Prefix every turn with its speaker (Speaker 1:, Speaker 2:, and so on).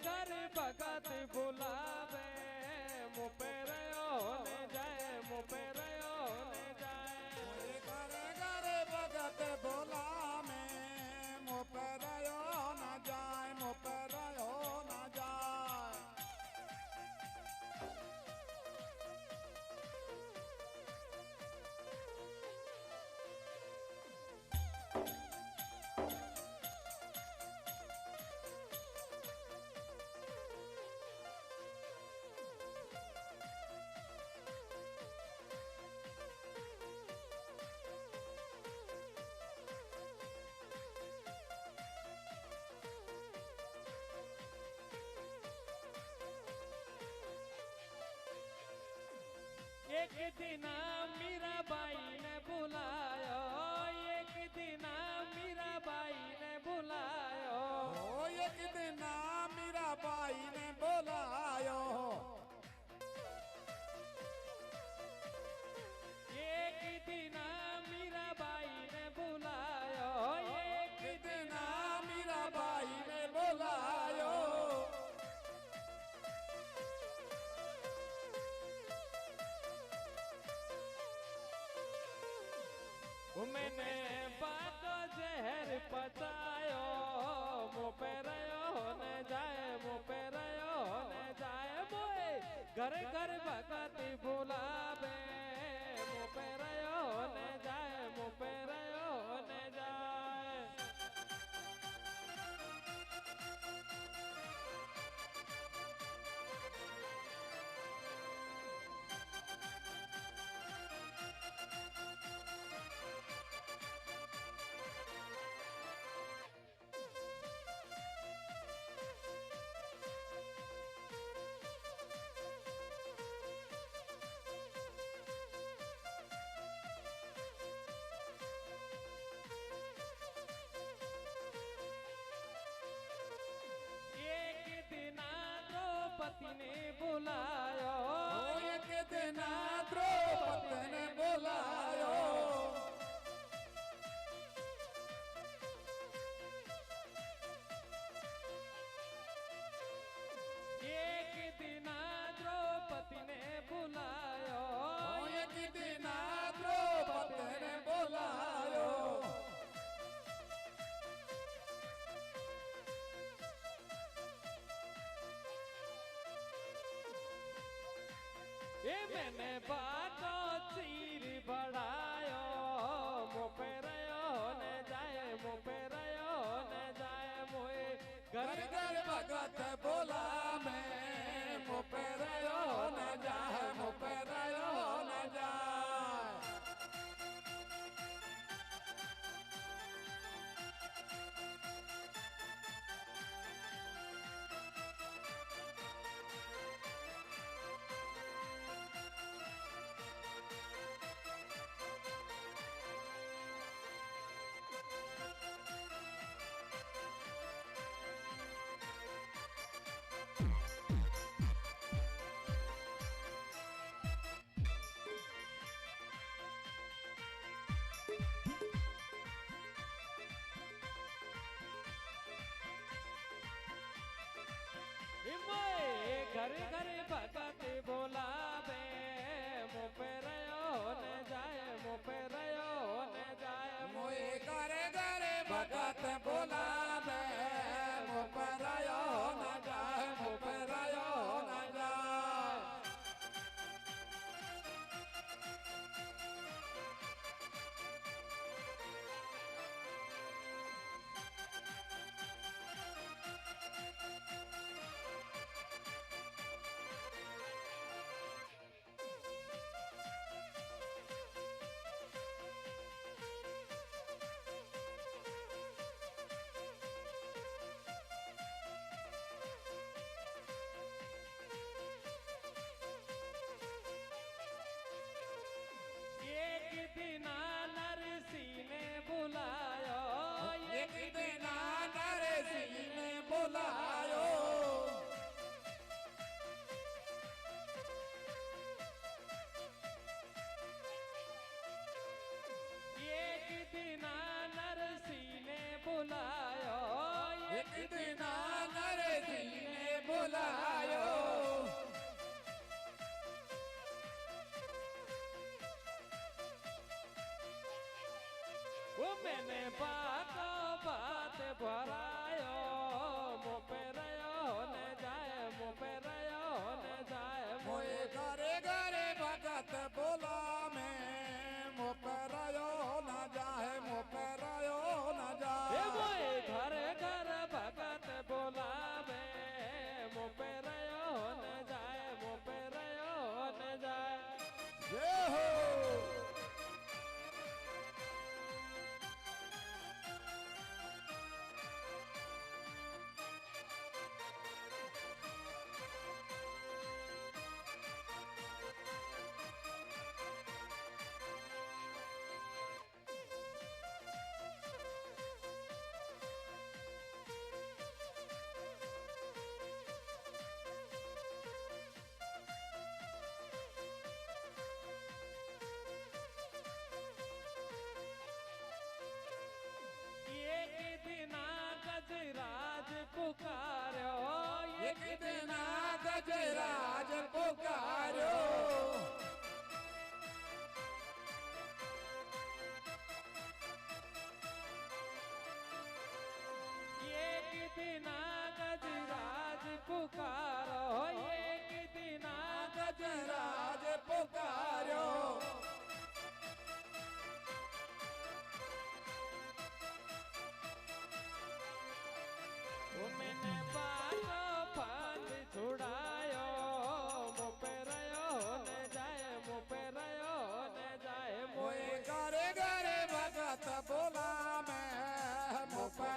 Speaker 1: घर भगत बुलावे मुपे होने जाए मुपे होने जाए
Speaker 2: घरे घरे भगत बोला में मुपे न जाए मुपे न जाए।
Speaker 1: एक दिन मीराबाई ने बुलायो एक दिन मीराबाई ने बुलायो
Speaker 2: एक दिन मीराबाई ने बुलायो
Speaker 1: एक दिन मीराबाई ने बुलायो
Speaker 2: एक दिन मीराबाई ने बुलायो
Speaker 1: मैंने बातो जहर पचायो मुपे होने जाए मुपे होने जाए मोए घर घर भगत बुलावे मुपे होने जाए मुपे होने जाए। द्रौपदी ने बुलायो
Speaker 2: एक दिन द्रौपदी ने बुलायो
Speaker 1: एक दिन द्रौपदी ने बुलायो
Speaker 2: एक दिन द्रौपदी ने बुलायो
Speaker 1: ये मैंने बातो चीर बढ़ायो मुपे होने जाए मुपे होने जाए मोए
Speaker 2: घर घर भगत बोला मैं मुपे न जाए मुपे न जाए। बुलायो
Speaker 1: वो मैंने बातों बात भरायो मुँह पे रयो ने जाए मुँह पे रयो ने जाए
Speaker 2: मोए घरे घरे भगत बोला में मुँह पे रयो न जाए मुँह पे रयो न
Speaker 1: ए
Speaker 2: जाए
Speaker 1: मोए घर घर भगत बोलावे मुँह पे रयो ने जाए मुँह पे रयो ने जाए
Speaker 2: जय हो
Speaker 1: एक दिना गजराज पुकारो
Speaker 2: एक दिन गजराज पुकारो
Speaker 1: एक दिना गजराज पुकारो एक दिना
Speaker 2: गजराज पुकारो
Speaker 1: वो मैंने बातो फल छुड़ायो मुँह पे रयो ने जाए मुँह पे रयो ने जाए
Speaker 2: मोए घरे घरे भगत बोला में मुँह पे